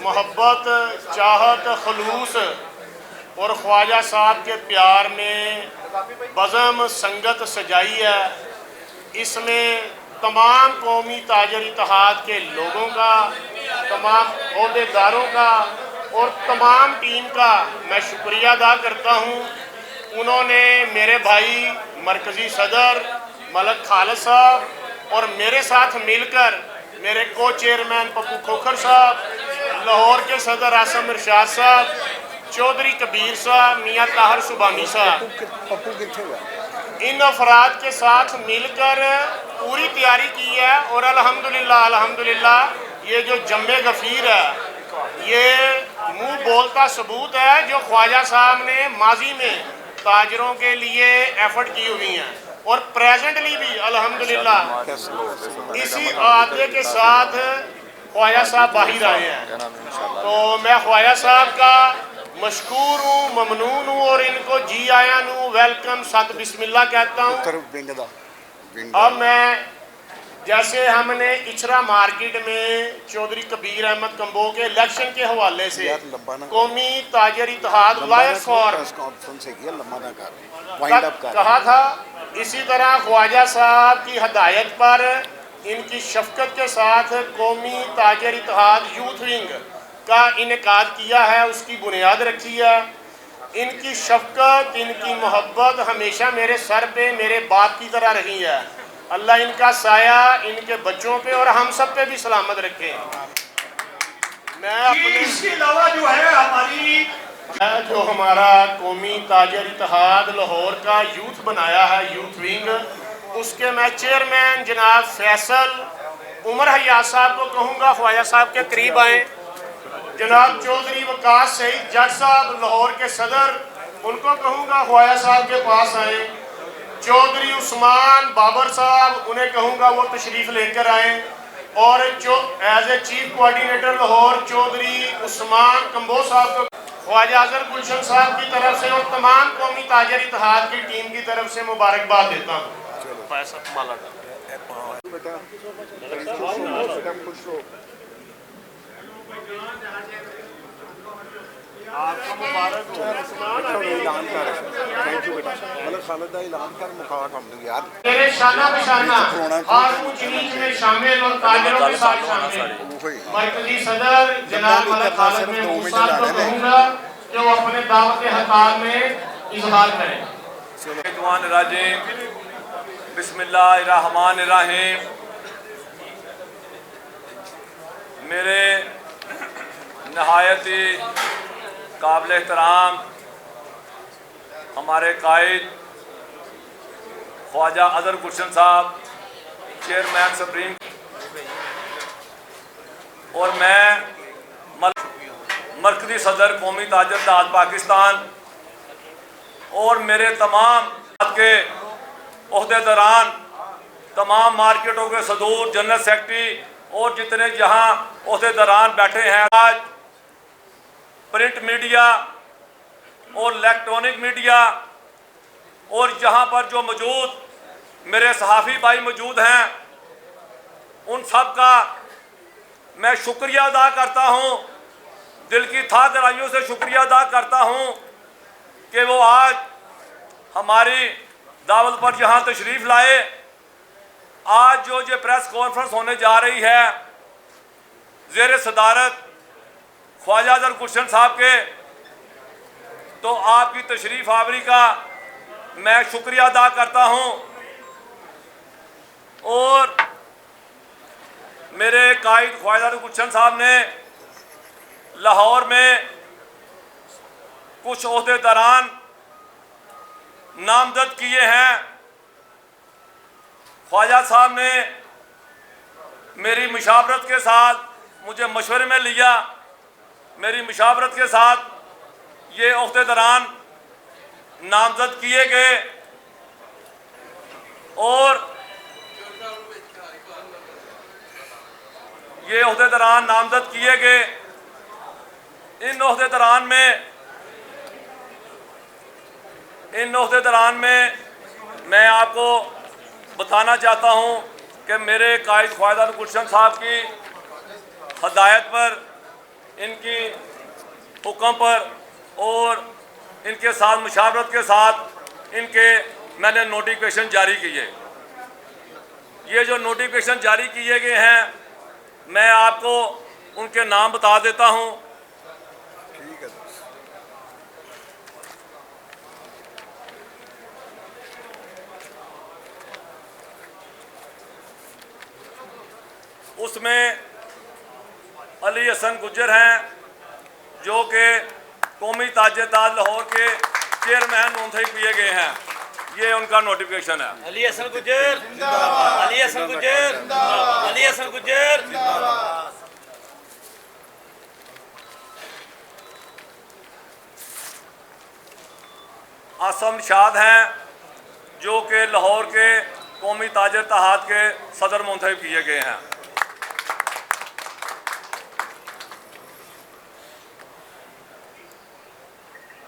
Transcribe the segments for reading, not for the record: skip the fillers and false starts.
محبت چاہت خلوص اور خواجہ صاحب کے پیار میں بزم سنگت سجائی ہے، اس میں تمام قومی تاجر اتحاد کے لوگوں کا، تمام عہدیداروں کا اور تمام ٹیم کا میں شکریہ ادا کرتا ہوں۔ انہوں نے میرے بھائی مرکزی صدر ملک خالد صاحب اور میرے ساتھ مل کر میرے کو چیئرمین پپو کھوکھر صاحب، لاہور کے صدر عاصم ارشاد صاحب، چودھری کبیر صاحب، میاں طاہر سبحانی صاحب، ان افراد کے ساتھ مل کر پوری تیاری کی ہے، اور الحمدللہ یہ جو جم غفیر ہے یہ منہ بولتا ثبوت ہے جو خواجہ صاحب نے ماضی میں تاجروں کے لیے ایفرٹ کی ہوئی ہیں، اور پریزنٹلی بھی الحمدللہ اسی عہدے کے ساتھ خواجہ صاحب باہر آئے ہیں۔ تو میں خواجہ صاحب کا مشکور ہوں، ممنون ہوں، اور ان کو جی آیا نوں ویلکم ست بسم اللہ کہتا ہوں۔ اب میں جیسے ہم نے اچھرا مارکیٹ میں چودھری کبیر احمد کمبو کے الیکشن کے حوالے سے قومی تاجر اتحاد لائرز فور کہا تھا، اسی طرح خواجہ صاحب کی ہدایت پر ان کی شفقت کے ساتھ قومی تاجر اتحاد یوتھ ونگ کا انعقاد کیا ہے، اس کی بنیاد رکھی ہے۔ ان کی شفقت، ان کی محبت ہمیشہ میرے سر پہ میرے باپ کی طرح رہی ہے۔ اللہ ان کا سایہ ان کے بچوں پہ اور ہم سب پہ بھی سلامت رکھے۔ میں اپنے اس کے علاوہ جو ہمارا قومی تاجر اتحاد لاہور کا یوتھ بنایا ہے، یوتھ ونگ، اس کے میں چیئرمین جناب فیصل عمر حیات صاحب کو کہوں گا خواجہ صاحب کے قریب آئیں۔ جناب چودھری وقاص سعید جٹ صاحب لاہور کے صدر، ان کو کہوں گا خواجہ صاحب کے پاس آئیں۔ چودھری عثمان بابر صاحب، انہیں کہوں گا وہ تشریف لے کر آئیں۔ اور as a chief coordinator Lahore Chaudhry Usman Kamboh صاحب کو خواجہ اظہر گلشن صاحب کی طرف سے اور تمام قومی تاجر اتحاد کی ٹیم کی طرف سے مبارکباد دیتا ہوں۔ آپ کو مبارک ہو۔ میرے شانہ بشانہ خاتون جنیج میں شامل اور تاجروں کے ساتھ شامل مرکزی صدر جناب ملک خالد محمود صاحب کو کہوں گا کہ وہ اپنے دعوت خطاب میں اظہار کریں۔ الرحمن الرحیم، بسم اللہ الرحمن الرحیم۔ میرے نہایت ہی قابل احترام ہمارے قائد خواجہ اظہر گلشن صاحب، چیئرمین سپریم، اور میں مرکزی صدر قومی تاجر اتحاد پاکستان، اور میرے تمام کے عہدیداران، تمام مارکیٹوں کے صدور، جنرل سیکرٹری اور جتنے جہاں عہدیداران بیٹھے ہیں، آج پرنٹ میڈیا اور الیکٹرانک میڈیا اور جہاں پر جو موجود میرے صحافی بھائی موجود ہیں، ان سب کا میں شکریہ ادا کرتا ہوں، دل کی تھا گہرائیوں سے شکریہ ادا کرتا ہوں کہ وہ آج ہماری دعوت پر یہاں تشریف لائے۔ آج جو پریس کانفرنس ہونے جا رہی ہے زیر صدارت خواجہ اظہر گلشن صاحب کے، تو آپ کی تشریف آوری کا میں شکریہ ادا کرتا ہوں، اور میرے قائد خواجہ اظہر گلشن صاحب نے لاہور میں کچھ عہدیداران نامزد کیے ہیں۔ خواجہ صاحب نے میری مشاورت کے ساتھ مجھے مشورے میں لیا، میری مشاورت کے ساتھ یہ عہدیداران نامزد کیے گئے، اور یہ عہدیداران نامزد کیے گئے۔ ان عہدیداران میں میں آپ کو بتانا چاہتا ہوں کہ میرے قائد خواجہ اظہر گلشن صاحب کی ہدایت پر ان کی حکم پر اور ان کے ساتھ مشاورت کے ساتھ ان کے میں نے نوٹیفیکیشن جاری کیے. یہ جو نوٹیفیکیشن جاری کیے گئے ہیں میں آپ کو ان کے نام بتا دیتا ہوں. اس میں علی حسن گجر ہیں جو کہ قومی تاج تاج لاہور کے چیئرمین منتخب کیے گئے ہیں. یہ ان کا نوٹیفیکیشن ہے. علی حسن گجر علی حسن گجر علی حسن گجر. آصم نشاد ہیں جو کہ لاہور کے قومی تاجر اتحاد کے صدر منتخب کیے گئے ہیں.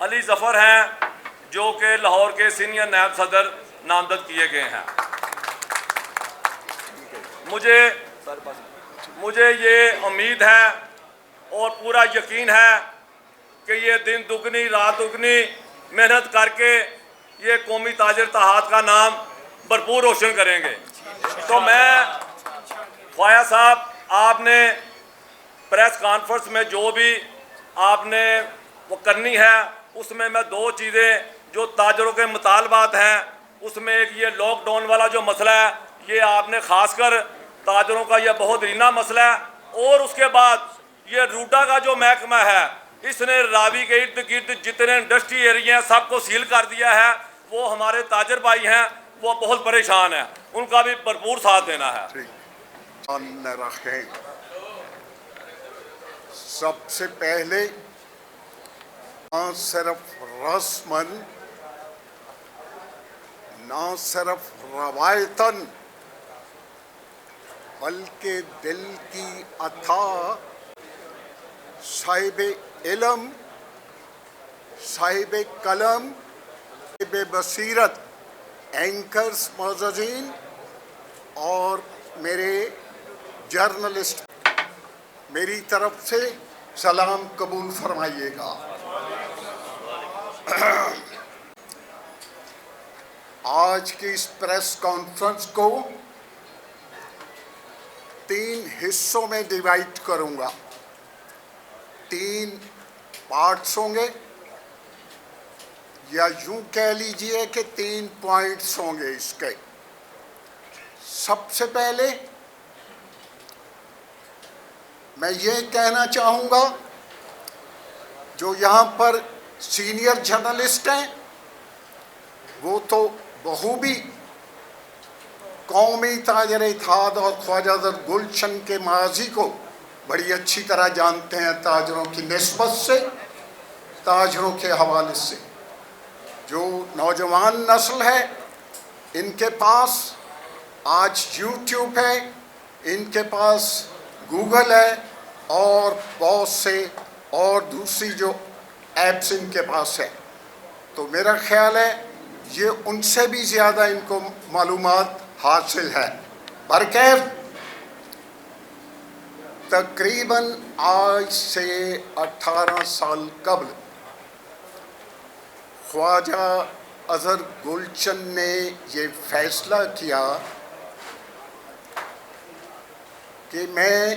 علی ظفر ہیں جو کہ لاہور کے سینئر نائب صدر نامزد کیے گئے ہیں. مجھے یہ امید ہے اور پورا یقین ہے کہ یہ دن دگنی رات دگنی محنت کر کے یہ قومی تاجر اتحاد کا نام بھرپور روشن کریں گے. تو میں خواجہ صاحب آپ نے پریس کانفرنس میں جو بھی آپ نے وہ کرنی ہے اس میں دو چیزیں جو تاجروں کے مطالبات ہیں اس میں ایک یہ لاک ڈاؤن والا جو مسئلہ ہے یہ آپ نے خاص کر تاجروں کا یہ بہت رینا مسئلہ ہے اور اس کے بعد یہ روڈا کا جو محکمہ ہے اس نے راوی کے ارد گرد جتنے انڈسٹری ایریا ہیں سب کو سیل کر دیا ہے. وہ ہمارے تاجر بھائی ہیں وہ بہت پریشان ہیں ان کا بھی بھرپور ساتھ دینا ہے. سب سے پہلے نہ صرف رسمن نہ صرف روایتاً بلکہ دل کی عطا صاحب علم صاحب قلم صاحب بصیرت اینکرز معززین اور میرے جرنلسٹ میری طرف سے سلام قبول فرمائیے گا. آج کی اس پریس کانفرنس کو 3 حصوں میں ڈیوائیڈ کروں گا. 3 پارٹس ہوں گے یا یوں کہہ لیجئے کہ 3 پوائنٹس ہوں گے اس کے. سب سے پہلے میں یہ کہنا چاہوں گا جو یہاں پر سینئر جرنلسٹ ہیں وہ تو بخوبی قومی تاجر اتحاد اور خواجہ ظفر گلشن کے ماضی کو بڑی اچھی طرح جانتے ہیں تاجروں کی نسبت سے تاجروں کے حوالے سے. جو نوجوان نسل ہے ان کے پاس آج یوٹیوب ہے ان کے پاس گوگل ہے اور بہت سے اور دوسری جو ایپس ان کے پاس ہے تو میرا خیال ہے یہ ان سے بھی زیادہ ان کو معلومات حاصل ہے. برکیف تقریباً آج سے 18 سال قبل خواجہ اظہر گلشن نے یہ فیصلہ کیا کہ میں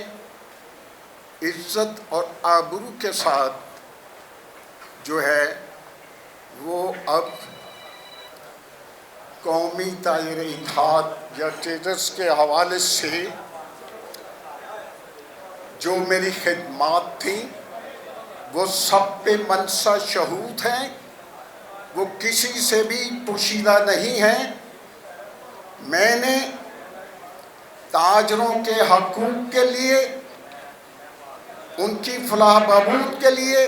عزت اور آبرو کے ساتھ جو ہے وہ اب قومی تاجر اتحاد یا ٹریڈرز کے حوالے سے جو میری خدمات تھیں وہ سب پہ منصہ شہود ہیں وہ کسی سے بھی پوشیدہ نہیں ہیں. میں نے تاجروں کے حقوق کے لیے ان کی فلاح بہبود کے لیے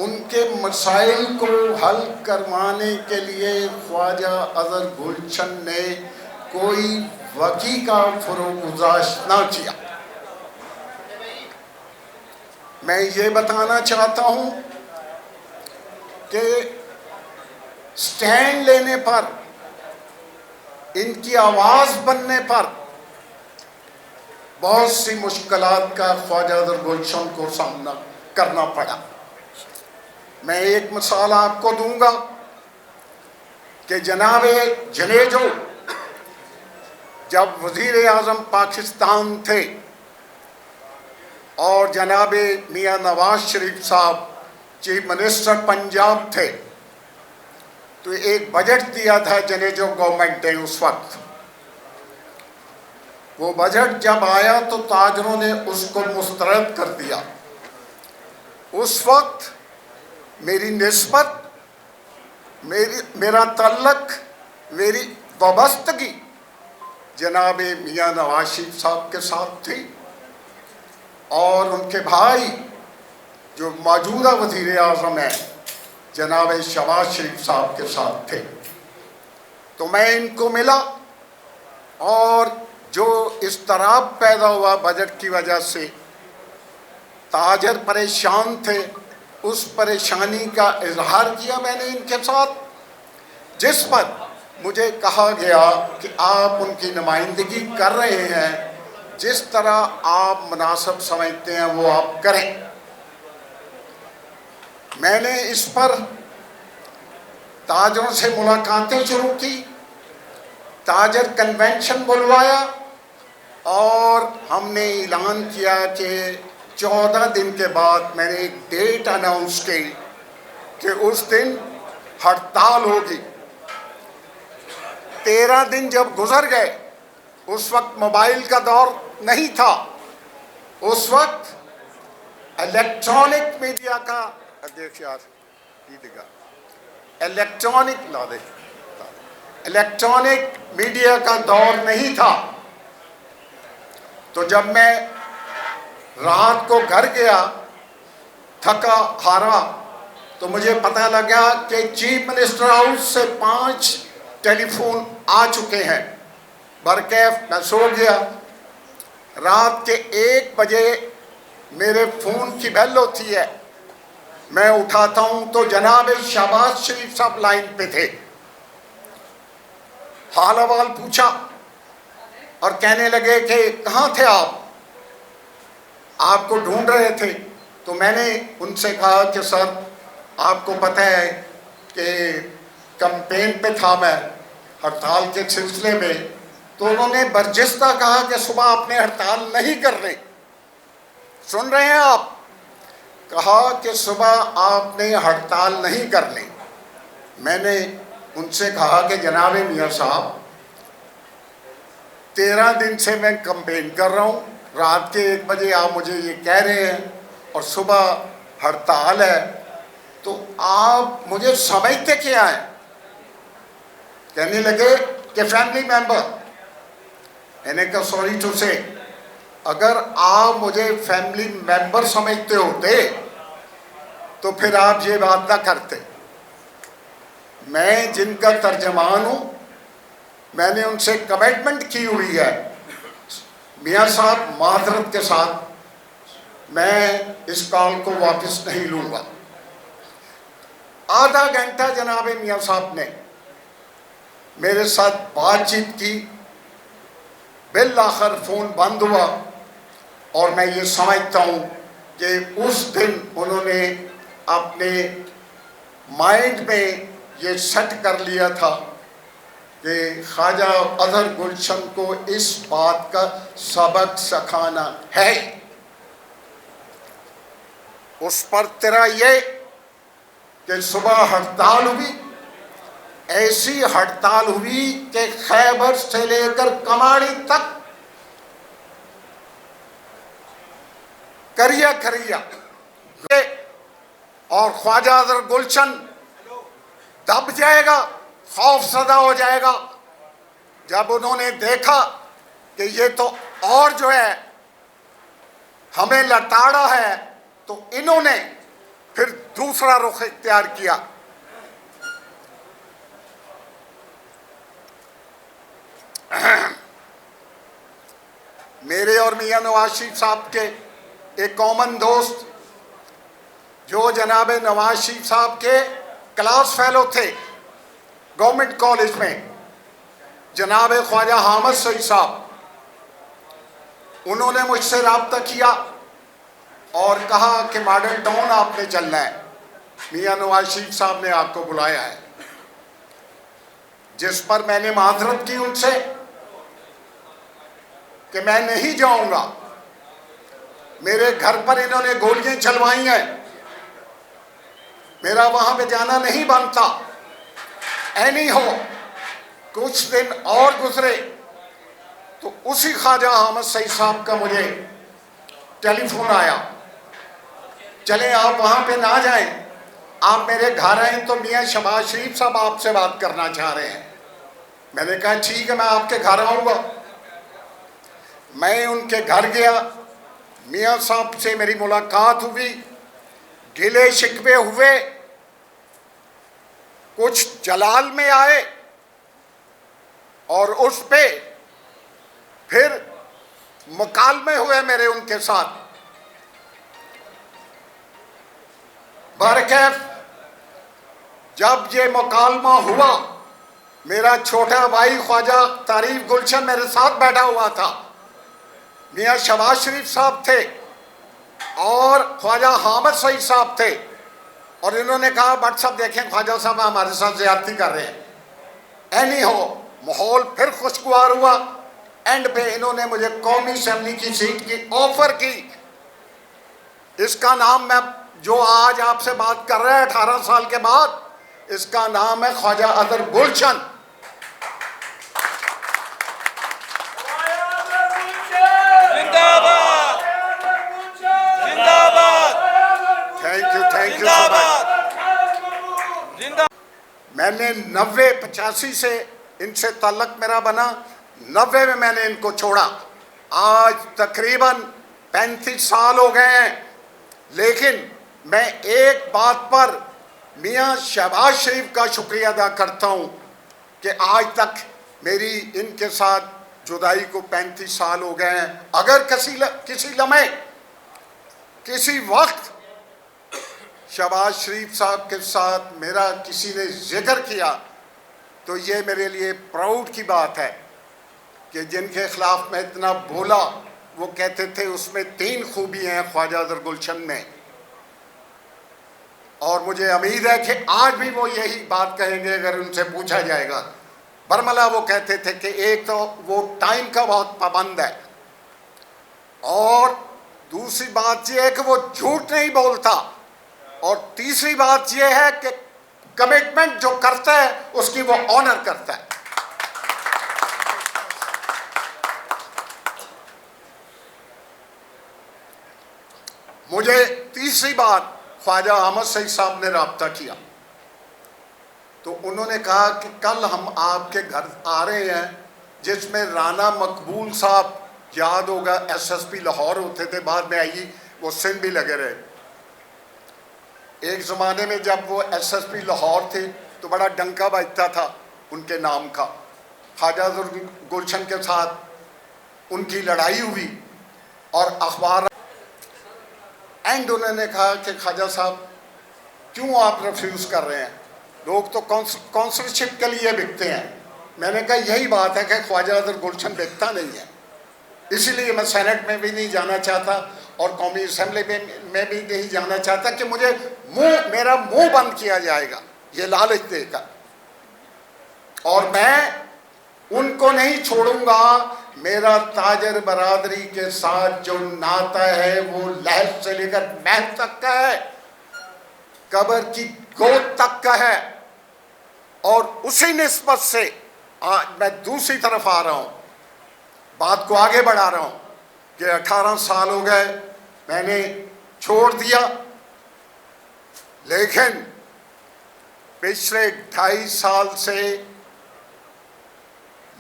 ان کے مسائل کو حل کروانے کے لیے خواجہ اظہر گلشن نے کوئی وقی کا فروگزاشت نہ کیا. میں یہ بتانا چاہتا ہوں کہ سٹینڈ لینے پر ان کی آواز بننے پر بہت سی مشکلات کا خواجہ در گلشن کو سامنا کرنا پڑا. میں ایک مثال آپ کو دوں گا کہ جناب جنیجو جب وزیر اعظم پاکستان تھے اور جناب میاں نواز شریف صاحب چیف منسٹر پنجاب تھے تو ایک بجٹ دیا تھا جنیجو گورنمنٹ نے اس وقت. وہ بجٹ جب آیا تو تاجروں نے اس کو مسترد کر دیا. اس وقت میری نسبت، میرا تعلق، میری وابستگی جناب میاں نواز شریف صاحب کے ساتھ تھی اور ان کے بھائی جو موجودہ وزیر اعظم ہیں جناب شہباز شریف صاحب کے ساتھ تھے. تو میں ان کو ملا اور جو اضطراب پیدا ہوا بجٹ کی وجہ سے، تاجر پریشان تھے، اس پریشانی کا اظہار کیا میں نے ان کے ساتھ، جس پر مجھے کہا گیا کہ آپ ان کی نمائندگی کر رہے ہیں، جس طرح آپ مناسب سمجھتے ہیں وہ آپ کریں. میں نے اس پر تاجروں سے ملاقاتیں شروع کی، تاجر کنونشن بلوایا اور ہم نے اعلان کیا کہ 14 دن کے بعد میں نے ایک ڈیٹ اناؤنس کی کہ اس دن ہڑتال ہوگی. 13 دن جب گزر گئے، اس وقت موبائل کا دور نہیں تھا، اس وقت الیکٹرانک میڈیا کا الیکٹرانک میڈیا کا دور نہیں تھا. تو جب میں رات کو گھر گیا تھکا ہارا تو مجھے پتہ لگا کہ چیف منسٹر ہاؤس سے 5 ٹیلی فون آ چکے ہیں. برکیف میں سو گیا. رات کے 1 بجے میرے فون کی بیل ہوتی ہے، میں اٹھاتا ہوں تو جناب شہباز شریف صاحب لائن پہ تھے. حال احوال پوچھا اور کہنے لگے کہ کہاں تھے آپ کو ڈھونڈ رہے تھے. تو میں نے ان سے کہا کہ سر آپ کو پتہ ہے کہ کمپین پہ تھا میں ہڑتال کے سلسلے میں. تو انہوں نے برجستہ کہا کہ صبح آپ نے ہڑتال نہیں کرنی. سن رہے ہیں آپ؟ کہا کہ صبح آپ نے ہڑتال نہیں کرنی. میں نے ان سے کہا کہ جناب میاں صاحب 13 دن سے میں کمپین کر رہا ہوں، رات کے 1 بجے آپ مجھے یہ کہہ رہے ہیں اور صبح ہڑتال ہے، تو آپ مجھے سمجھتے کیا ہیں؟ کہنے لگے کہ فیملی ممبر. میں نے کہا سوری ٹو سے، اگر آپ مجھے فیملی ممبر سمجھتے ہوتے تو پھر آپ یہ بات نہ کرتے. میں جن کا ترجمان ہوں، میں نے ان سے کمٹمنٹ کی ہوئی ہے میاں صاحب معذرت کے ساتھ میں اس کال کو واپس نہیں لوں گا. آدھا گھنٹہ جناب میاں صاحب نے میرے ساتھ بات چیت کی. بالآخر فون بند ہوا اور میں یہ سمجھتا ہوں کہ اس دن انہوں نے اپنے مائنڈ میں یہ سیٹ کر لیا تھا کہ خواجہ اظہر گلشن کو اس بات کا سبق سکھانا ہے. اس پر تیرا یہ کہ صبح ہڑتال ہوئی، ایسی ہڑتال ہوئی کہ خیبر سے لے کر کماڑی تک کریا اور خواجہ اظہر گلشن دب جائے گا، خوف زدہ ہو جائے گا. جب انہوں نے دیکھا کہ یہ تو اور جو ہے ہمیں لتاڑا ہے، تو انہوں نے پھر دوسرا رخ اختیار کیا. میرے اور میاں نواز شریف صاحب کے ایک کامن دوست جو جناب نواز شریف صاحب کے کلاس فیلو تھے گورنمنٹ کالج میں، جناب خواجہ حامد سعید صاحب، انہوں نے مجھ سے رابطہ کیا اور کہا کہ ماڈل ٹاؤن آپ نے چلنا ہے، میاں نواز شریف صاحب نے آپ کو بلایا ہے، جس پر میں نے معذرت کی ان سے کہ میں نہیں جاؤں گا، میرے گھر پر انہوں نے گولیاں چلوائی ہیں، میرا وہاں پہ جانا نہیں بنتا۔ اینی ہو کچھ دن اور گزرے تو اسی خواجہ حامد سعید صاحب کا مجھے ٹیلی فون آیا، چلیں آپ وہاں پہ نہ جائیں، آپ میرے گھر آئیں تو میاں شہباز شریف صاحب آپ سے بات کرنا چاہ رہے ہیں۔ میں نے کہا ٹھیک ہے، میں آپ کے گھر آؤں گا۔ میں ان کے گھر گیا، میاں صاحب سے میری ملاقات ہوئی، گلے شکوے ہوئے، کچھ جلال میں آئے اور اس پہ پھر مکالمے ہوئے میرے ان کے ساتھ۔ برکیف جب یہ مکالمہ ہوا، میرا چھوٹا بھائی خواجہ تعریف گلشن میرے ساتھ بیٹھا ہوا تھا، میاں شہباز شریف صاحب تھے اور خواجہ حامد سعید صاحب تھے، اور انہوں نے کہا بٹ صاحب دیکھیں خواجہ صاحب ہمارے ساتھ زیادتی کر رہے ہیں۔ اینی ہو ماحول پھر خوشگوار ہوا، اینڈ پہ انہوں نے مجھے قومی اسمبلی کی سیٹ کی آفر کی۔ اس کا نام میں جو آج آپ سے بات کر رہے ہیں 18 سال کے بعد، اس کا نام ہے خواجہ اظہر گلشن۔ تھینک یو سو مچ۔ میں نے 85 سے ان سے تعلق میرا بنا، 90 میں نے ان کو چھوڑا، آج تقریباً 35 سال ہو گئے ہیں، لیکن میں ایک بات پر میاں شہباز شریف کا شکریہ ادا کرتا ہوں کہ آج تک میری ان کے ساتھ جدائی کو 35 سال ہو گئے ہیں۔ اگر کسی لمحے کسی وقت شہباز شریف صاحب کے ساتھ میرا کسی نے ذکر کیا تو یہ میرے لیے پراؤڈ کی بات ہے کہ جن کے خلاف میں اتنا بولا، وہ کہتے تھے اس میں 3 خوبی ہیں خواجہ اظہر گلشن میں، اور مجھے امید ہے کہ آج بھی وہ یہی بات کہیں گے اگر ان سے پوچھا جائے گا۔ برملا وہ کہتے تھے کہ ایک تو وہ ٹائم کا بہت پابند ہے، اور دوسری بات یہ ہے کہ وہ جھوٹ نہیں بولتا، اور تیسری بات یہ ہے کہ کمٹمنٹ جو کرتا ہے اس کی وہ آنر کرتا ہے۔ مجھے تیسری بات خواجہ حامد سعید صاحب نے رابطہ کیا تو انہوں نے کہا کہ کل ہم آپ کے گھر آ رہے ہیں، جس میں رانا مقبول صاحب، یاد ہوگا ایس ایس پی لاہور ہوتے تھے، بعد میں آئی وہ سندھ بھی لگے رہے۔ ایک زمانے میں جب وہ ایس ایس پی لاہور تھے تو بڑا ڈنکا بجتا تھا ان کے نام کا۔ خواجہ اظہر گلشن کے ساتھ ان کی لڑائی ہوئی اور اخبار اینڈ انہوں نے کہا کہ خواجہ صاحب کیوں آپ ریفیوز کر رہے ہیں، لوگ تو کونسلرشپ کے لیے بکتے ہیں۔ میں نے کہا یہی بات ہے کہ خواجہ اظہر گلشن بکتا نہیں ہے، اسی لیے میں سینٹ میں بھی نہیں جانا چاہتا اور قومی اسمبلی میں بھی نہیں جانا چاہتا کہ مجھے میرا منہ بند کیا جائے گا یہ لالچ دے کر، اور میں ان کو نہیں چھوڑوں گا۔ میرا تاجر برادری کے ساتھ جو ناتا ہے وہ لہر سے لے کر محل تک کا ہے، قبر کی گود تک کا ہے، اور اسی نسبت سے آج میں دوسری طرف آ رہا ہوں، بات کو آگے بڑھا رہا ہوں کہ 18 سال ہو گئے میں نے چھوڑ دیا، لیکن پچھلے 2.5 سال سے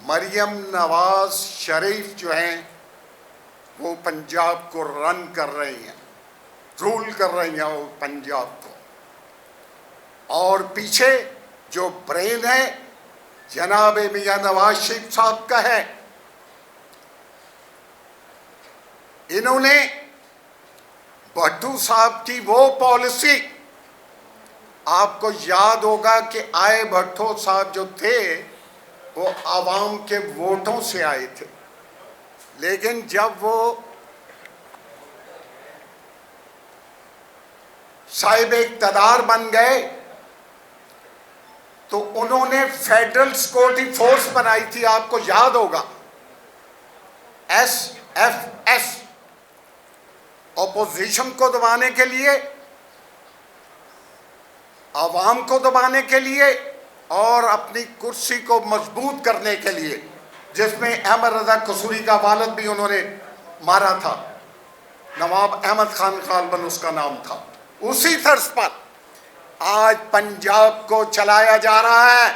مریم نواز شریف جو ہیں وہ پنجاب کو رن کر رہی ہیں، رول کر رہی ہیں وہ پنجاب کو، اور پیچھے جو برین ہے جناب میاں نواز شریف صاحب کا ہے۔ انہوں نے بھٹو صاحب کی وہ پالیسی، آپ کو یاد ہوگا کہ آئے بھٹو صاحب جو تھے وہ عوام کے ووٹوں سے آئے تھے، لیکن جب وہ صاحب اقتدار بن گئے تو انہوں نے فیڈرل سیکورٹی فورس بنائی تھی، آپ کو یاد ہوگا، SFS، اپوزیشن کو دبانے کے لیے، عوام کو دبانے کے لیے اور اپنی کرسی کو مضبوط کرنے کے لیے، جس میں احمد رضا قصوری کا والد بھی انہوں نے مارا تھا، نواب احمد خان غالباً اس کا نام تھا۔ اسی طرز پر آج پنجاب کو چلایا جا رہا ہے۔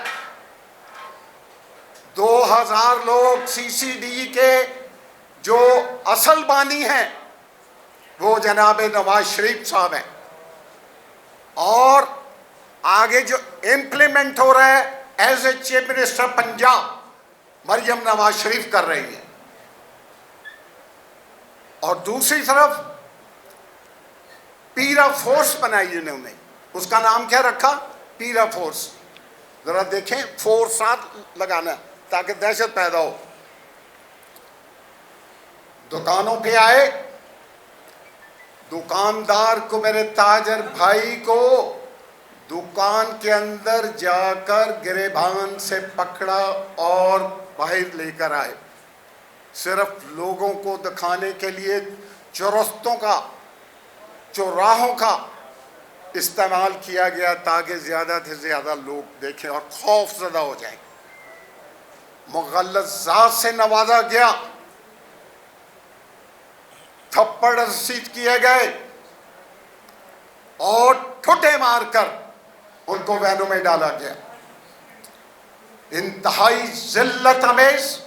2000 لوگ CCD کے جو اصل بانی ہیں وہ جناب نواز شریف صاحب ہیں، اور آگے جو امپلیمنٹ ہو رہا ہے as a chief minister Punjab Maryam Nawaz Sharif کر رہی ہے۔ اور دوسری طرف پیرا فورس بنائی انہوں نے، اس کا نام کیا رکھا؟ پیرا فورس۔ ذرا دیکھیں، فورس ساتھ لگانا تاکہ دہشت پیدا ہو۔ دکانوں پہ آئے، دکاندار کو، میرے تاجر بھائی کو دکان کے اندر جا کر گریبان سے پکڑا اور باہر لے کر آئے، صرف لوگوں کو دکھانے کے لیے چرستوں کا، چوراہوں کا استعمال کیا گیا تاکہ زیادہ سے زیادہ لوگ دیکھیں اور خوف زدہ ہو جائیں۔ مغلظات سے نوازا گیا، تھپڑ رسید کیے گئے اور ٹھٹے مار کر ان کو وینوں میں ڈالا گیا۔ انتہائی ذلت امیز،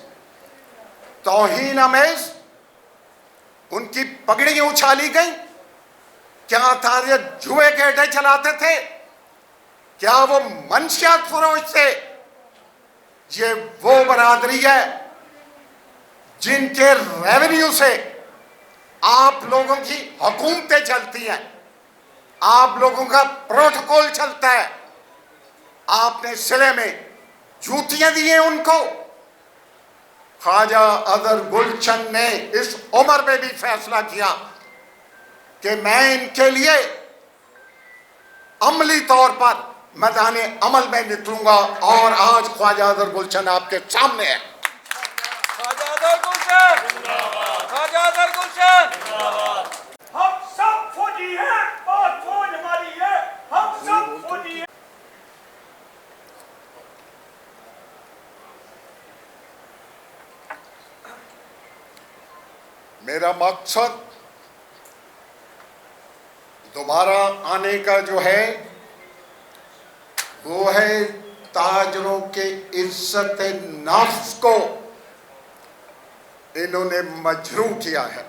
توہین امیز ان کی پگڑیاں اچھالی گئیں۔ کیا تھا یہ جوئے کے اڈے چلاتے تھے؟ کیا وہ منشیات فروش تھے؟ یہ وہ برادری ہے جن کے ریونیو سے آپ لوگوں کی حکومتیں چلتی ہیں، آپ لوگوں کا پروٹوکول چلتا ہے۔ آپ نے سلے میں جوتیاں دی ہیں ان کو۔ خواجہ اظہر گلشن نے اس عمر میں بھی فیصلہ کیا کہ میں ان کے لیے عملی طور پر میدان عمل میں نکلوں گا، اور آج خواجہ اظہر گلشن آپ کے سامنے ہے۔ خواجہ اظہر گلشن، خواجہ اظہر گلشن۔ ہم سب فوجی ہیں، بات فوج ہماری ہے، ہم سب فوجی ہیں۔ میرا مقصد دوبارہ آنے کا جو ہے وہ ہے تاجروں کے عزت نفس کو انہوں نے مجروح کیا ہے۔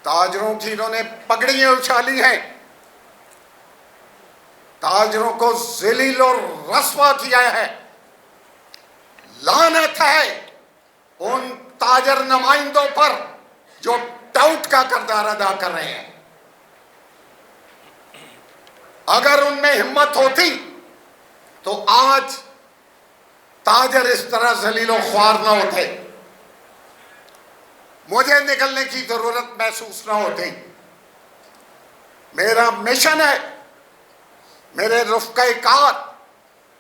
تاجروں کی انہوں نے پگڑیاں اچھالی ہیں، تاجروں کو ذلیل اور رسوا کیا ہے۔ لعنت ہے ان تاجر نمائندوں پر جو ٹاؤٹ کا کردار ادا کر رہے ہیں۔ اگر ان میں ہمت ہوتی تو آج تاجر اس طرح ذلیل و خوار نہ ہوتے، مجھے نکلنے کی ضرورت محسوس نہ ہوتی۔ میرا مشن ہے، میرے رفقۂ کار،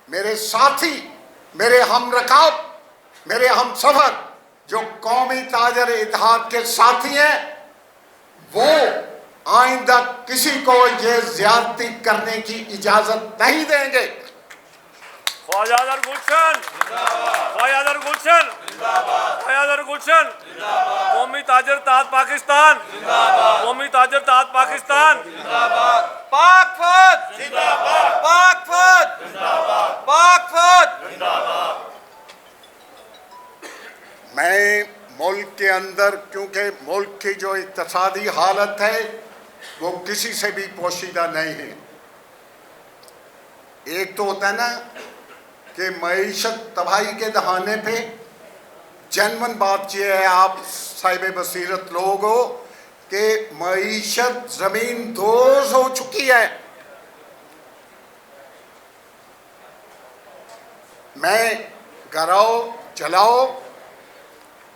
میرے ساتھی، میرے ہم رکاب، میرے ہم سفر جو قومی تاجر اتحاد کے ساتھی ہیں، وہ آئندہ کسی کو یہ زیادتی کرنے کی اجازت نہیں دیں گے۔ خواجہ اظہر گلشن، خواجہ اظہر گلشن، خواجہ اظہر گلشن، قومی تاجر اتحاد پاکستان، قومی تاجر اتحاد پاکستان، پاک فوج، پاک فوج، پاک فوج۔ میں ملک کے اندر، کیونکہ ملک کی جو اقتصادی حالت ہے وہ کسی سے بھی پوشیدہ نہیں ہے۔ ایک تو ہوتا ہے نا کہ معیشت تباہی کے دہانے پہ، جنون بات یہ ہے، آپ صاحب بصیرت لوگ ہو کہ معیشت زمین دوز ہو چکی ہے۔ میں گراؤ جلاؤ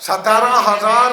17,000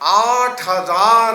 8,000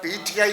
PTI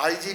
IG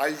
IG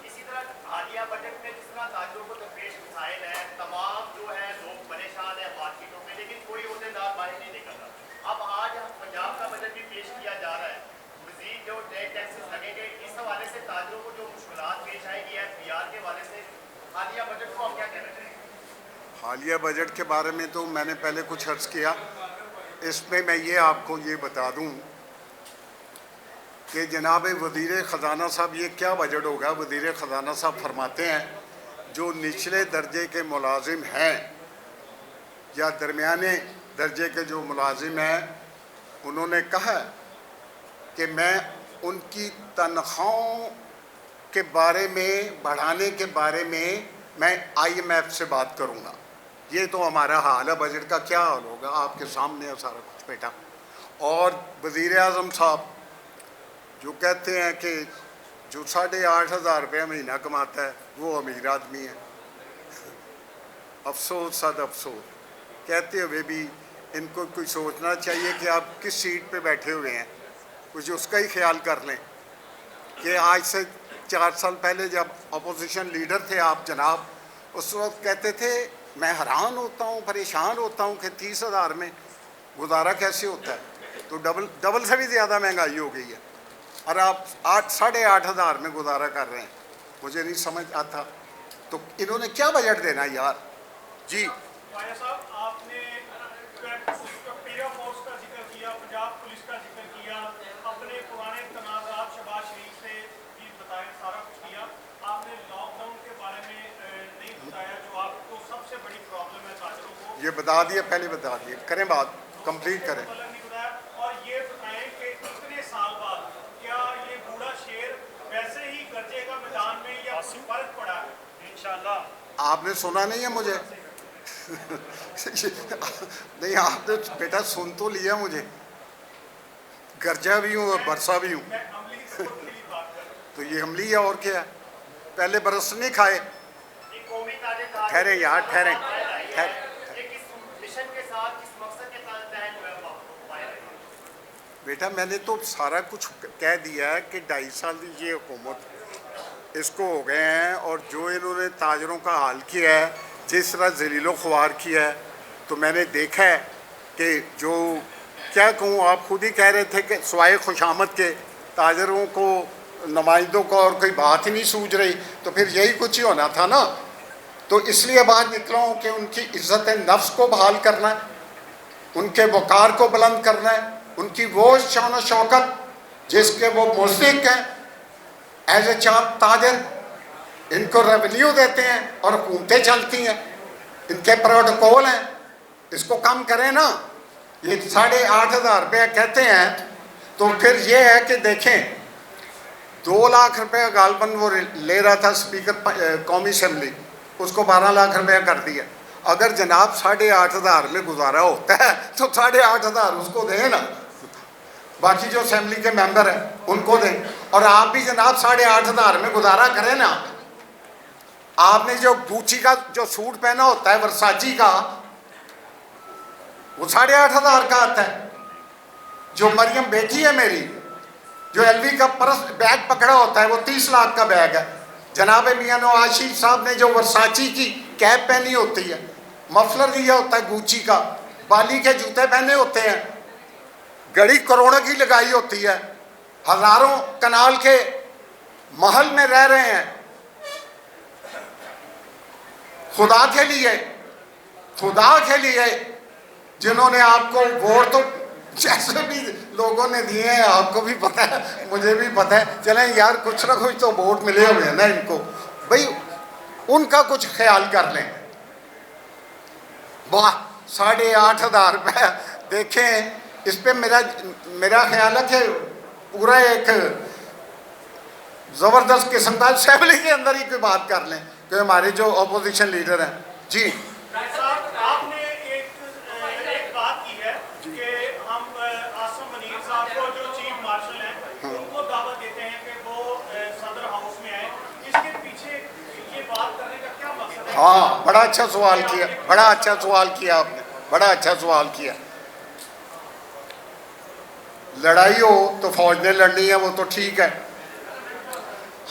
اسی طرح حالیہ بجٹ میں جس طرح تاجروں کو درپیش مسائل ہیں، تمام جو ہے لوگ پریشان ہیں مارکیٹوں میں، لیکن کوئی عہدیدار باہر نہیں نکل رہا. اب آج پنجاب کا بجٹ بھی پیش کیا جا رہا ہے، مزید جو ٹیکسز لگیں گے، اس حوالے سے تاجروں کو جو مشکلات پیش آئے گی FBR کے حوالے سے حالیہ بجٹ کو ہم کیا کہنا چاہیں گے؟ حالیہ بجٹ کے بارے میں تو میں نے پہلے کچھ عرض کیا. اس میں یہ آپ کو یہ بتا دوں کہ جناب وزیر خزانہ صاحب یہ کیا بجٹ ہوگا. وزیر خزانہ صاحب فرماتے ہیں جو نچلے درجے کے ملازم ہیں یا درمیانے درجے کے جو ملازم ہیں انہوں نے کہا کہ میں ان کی تنخواہوں کے بارے میں بڑھانے کے بارے میں IMF سے بات کروں گا. یہ تو ہمارا حال ہے. بجٹ کا کیا حال ہوگا آپ کے سامنے ہے سارا کچھ بیٹا. اور وزیر اعظم صاحب جو کہتے ہیں کہ جو 8,500 روپیہ مہینہ کماتا ہے وہ امیر آدمی ہے. افسوس صد افسوس. کہتے ہوئے بھی ان کو کوئی سوچنا چاہیے کہ آپ کس سیٹ پہ بیٹھے ہوئے ہیں, کچھ اس کا ہی خیال کر لیں کہ آج سے 4 سال پہلے جب اپوزیشن لیڈر تھے آپ جناب, اس وقت کہتے تھے میں حیران ہوتا ہوں, پریشان ہوتا ہوں کہ 30,000 میں گزارا کیسے ہوتا ہے. تو ڈبل سے بھی زیادہ مہنگائی ہو گئی ہے اور آپ 8,500 میں گزارا کر رہے ہیں. مجھے نہیں سمجھ آتا تو انہوں نے کیا بجٹ دینا یار. جی خواجہ صاحب, آپ نے پیرا فورس کا ذکر کیا, پنجاب پولیس کا ذکر کیا, اپنے پرانے تنازعات شہباز شریف سے بھی بتایا, سارا کچھ کیا. آپ نے لاک ڈاؤن کے بارے میں نہیں بتایا جو آپ کو سب سے بڑی پرابلم ہے تاجروں کو. یہ بتا دیا, پہلے بتا دیا, کریں بات کمپلیٹ کریں. نہیں بتایا. اور یہ بتائیں کہ اتنے سال بعد کیا یہ بوڑھا شیر ویسے ہی گرجے گا میدان میں یا کچھ فرق پڑا ہے؟ انشاءاللہ. آپ نے سنا نہیں ہے مجھے نہیں آپ نے بیٹا سن تو لیا مجھے, گرجا بھی ہوں اور برسا بھی ہوں. تو یہ عملی ہے اور کیا ہے, پہلے برس نہیں کھائے. ٹھہرے یار ٹھہرے. بیٹا میں نے تو سارا کچھ کہہ دیا ہے کہ 2.5 سال یہ حکومت اس کو ہو گئے ہیں, اور جو انہوں نے تاجروں کا حال کیا ہے, جس طرح ذلیل و خوار کیا ہے, تو میں نے دیکھا ہے کہ جو کیا کہوں, آپ خود ہی کہہ رہے تھے کہ سوائے خوشامد کے تاجروں کو نمائندوں کو اور کوئی بات ہی نہیں سوچ رہی, تو پھر یہی کچھ ہی ہونا تھا نا. تو اس لیے بات نکلا ہوں کہ ان کی عزت نفس کو بحال کرنا ہے, ان کے وقار کو بلند کرنا ہے, ان کی وہ شان و شوکت جس کے وہ مستحق ہیں ایز اے تاجر. ان کو ریونیو دیتے ہیں اور حکومتیں چلتی ہیں, ان کے پروٹوکول ہیں, اس کو کم کریں نا. یہ 8,500 روپیہ کہتے ہیں, تو پھر یہ ہے کہ دیکھیں 2 لاکھ روپیہ غالباً وہ لے رہا تھا اسپیکر قومی اسمبلی, اس کو 12 لاکھ روپیہ کر دیا. اگر جناب 8,500 میں گزارا ہوتا ہے تو 8,500 اس کو دیں نا, باقی جو اسمبلی کے ممبر ہیں ان کو دیں. اور آپ بھی جناب 8,500 میں گزارا کریں نا. آپ نے جو گوچی کا جو سوٹ پہنا ہوتا ہے ورساچی کا, وہ 8,500 کا آتا ہے. جو مریم بیٹی ہے میری, جو LV کا بیگ پکڑا ہوتا ہے وہ 30 لاکھ کا بیگ ہے. جناب میاں نواز شریف صاحب نے جو ورساچی کی کیپ پہنی ہوتی ہے, مفلر دیا ہوتا ہے گوچی کا, بالی کے جوتے پہنے ہوتے ہیں, گھڑی کروڑوں کی لگائی ہوتی ہے, ہزاروں کنال کے محل میں رہ رہے ہیں. خدا کے لیے جنہوں نے آپ کو ووٹ تو جیسے بھی لوگوں نے دیے ہیں, آپ کو بھی پتہ ہے مجھے بھی پتہ ہے, چلیں یار کچھ نہ کچھ تو ووٹ ملے ہوئے ہیں نا ان کو, بھئی ان کا کچھ خیال کر لیں. واہ 8,500 روپے دیکھیں, اس پہ میرا خیال ہے کہ پورا ایک زبردست قسم کا اسمبلی کے اندر ہی کوئی بات کر لیں کہ ہمارے جو اپوزیشن لیڈر ہیں. جی آپ نے ایک بات کی ہے کہ ہم عاصم منیر صاحب کو جو چیف مارشل ہیں ان کو دعوت دیتے ہیں کہ وہ صدر ہاؤس میں آئیں. اس کے پیچھے یہ بات کرنے کا کیا مقصد ہے؟ ہاں بڑا اچھا سوال کیا, بڑا اچھا سوال کیا آپ نے, بڑا اچھا سوال کیا. لڑائی ہو تو فوج نے لڑنی ہے, وہ تو ٹھیک ہے.